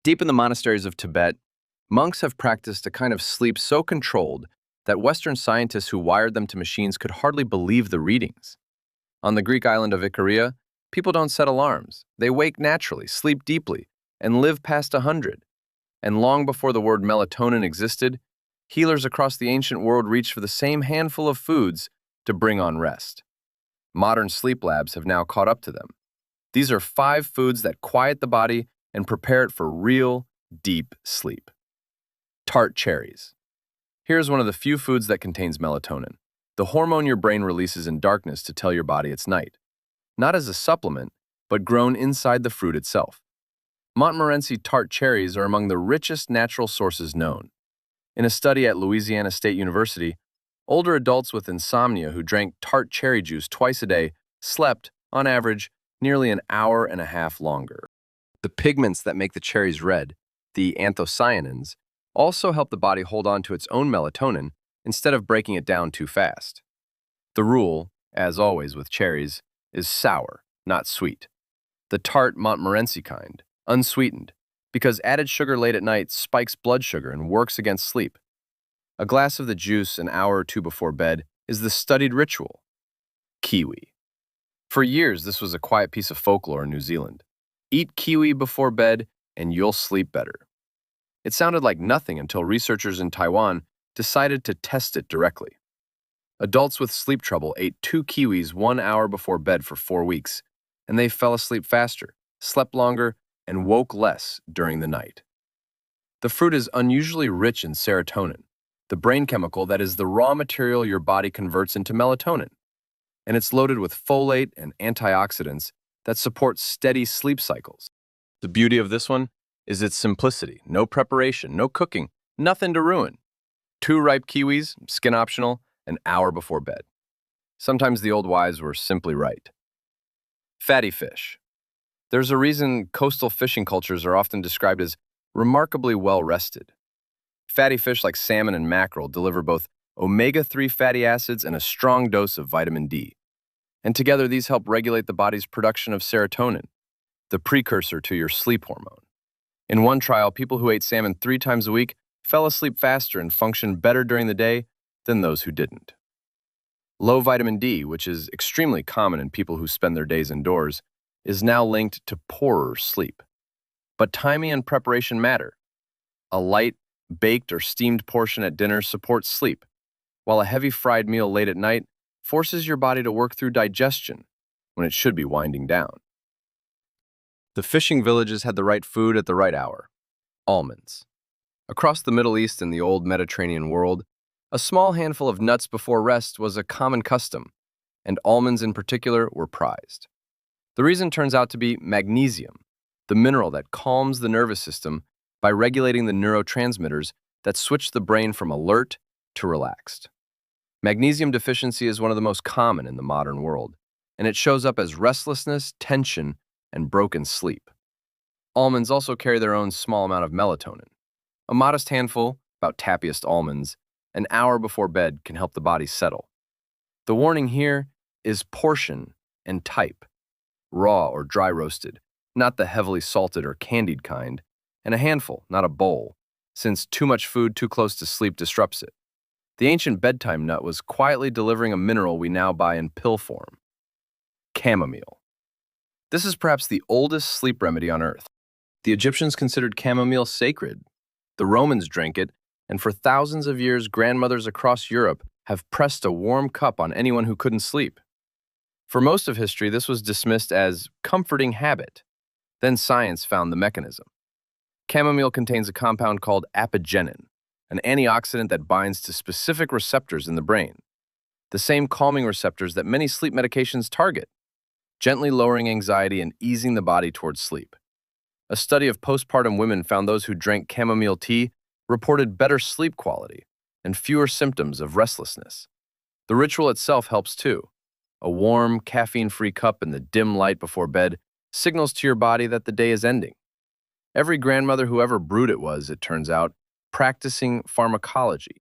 Deep in the monasteries of Tibet, monks have practiced a kind of sleep so controlled that Western scientists who wired them to machines could hardly believe the readings. On the Greek island of Icaria, people don't set alarms. They wake naturally, sleep deeply, and live past 100. And long before the word melatonin existed, healers across the ancient world reached for the same handful of foods to bring on rest. Modern sleep labs have now caught up to them. These are 5 foods that quiet the body and prepare it for real, deep sleep. Tart cherries. Here's one of the few foods that contains melatonin, the hormone your brain releases in darkness to tell your body it's night. Not as a supplement, but grown inside the fruit itself. Montmorency tart cherries are among the richest natural sources known. In a study at Louisiana State University, older adults with insomnia who drank tart cherry juice twice a day slept, on average, nearly an hour and a half longer. The pigments that make the cherries red, the anthocyanins, also help the body hold on to its own melatonin instead of breaking it down too fast. The rule, as always with cherries, is sour, not sweet. The tart Montmorency kind, unsweetened, because added sugar late at night spikes blood sugar and works against sleep. A glass of the juice an hour or two before bed is the studied ritual. Kiwi. For years, this was a quiet piece of folklore in New Zealand. Eat kiwi before bed and you'll sleep better. It sounded like nothing until researchers in Taiwan decided to test it directly. Adults with sleep trouble ate 2 kiwis 1 hour before bed for 4 weeks, and they fell asleep faster, slept longer, and woke less during the night. The fruit is unusually rich in serotonin, the brain chemical that is the raw material your body converts into melatonin, and it's loaded with folate and antioxidants that support steady sleep cycles. The beauty of this one is its simplicity, no preparation, no cooking, nothing to ruin. 2 ripe kiwis, skin optional, an hour before bed. Sometimes the old wives were simply right. Fatty fish. There's a reason coastal fishing cultures are often described as remarkably well-rested. Fatty fish like salmon and mackerel deliver both omega-3 fatty acids and a strong dose of vitamin D. And together these help regulate the body's production of serotonin, the precursor to your sleep hormone. In one trial, people who ate salmon 3 times a week fell asleep faster and functioned better during the day than those who didn't. Low vitamin D, which is extremely common in people who spend their days indoors, is now linked to poorer sleep. But timing and preparation matter. A light, baked or steamed portion at dinner supports sleep, while a heavy fried meal late at night forces your body to work through digestion when it should be winding down. The fishing villages had the right food at the right hour. Almonds. Across the Middle East and the old Mediterranean world, a small handful of nuts before rest was a common custom, and almonds in particular were prized. The reason turns out to be magnesium, the mineral that calms the nervous system by regulating the neurotransmitters that switch the brain from alert to relaxed. Magnesium deficiency is one of the most common in the modern world, and it shows up as restlessness, tension, and broken sleep. Almonds also carry their own small amount of melatonin. A modest handful, about tappiest almonds, an hour before bed can help the body settle. The warning here is portion and type, raw or dry roasted, not the heavily salted or candied kind, and a handful, not a bowl, since too much food too close to sleep disrupts it. The ancient bedtime nut was quietly delivering a mineral we now buy in pill form. Chamomile. This is perhaps the oldest sleep remedy on earth. The Egyptians considered chamomile sacred. The Romans drank it, and for thousands of years, grandmothers across Europe have pressed a warm cup on anyone who couldn't sleep. For most of history, this was dismissed as comforting habit. Then science found the mechanism. Chamomile contains a compound called apigenin, an antioxidant that binds to specific receptors in the brain, the same calming receptors that many sleep medications target, gently lowering anxiety and easing the body towards sleep. A study of postpartum women found those who drank chamomile tea reported better sleep quality and fewer symptoms of restlessness. The ritual itself helps too. A warm, caffeine-free cup in the dim light before bed signals to your body that the day is ending. Every grandmother who ever brewed it was, it turns out, practicing pharmacology,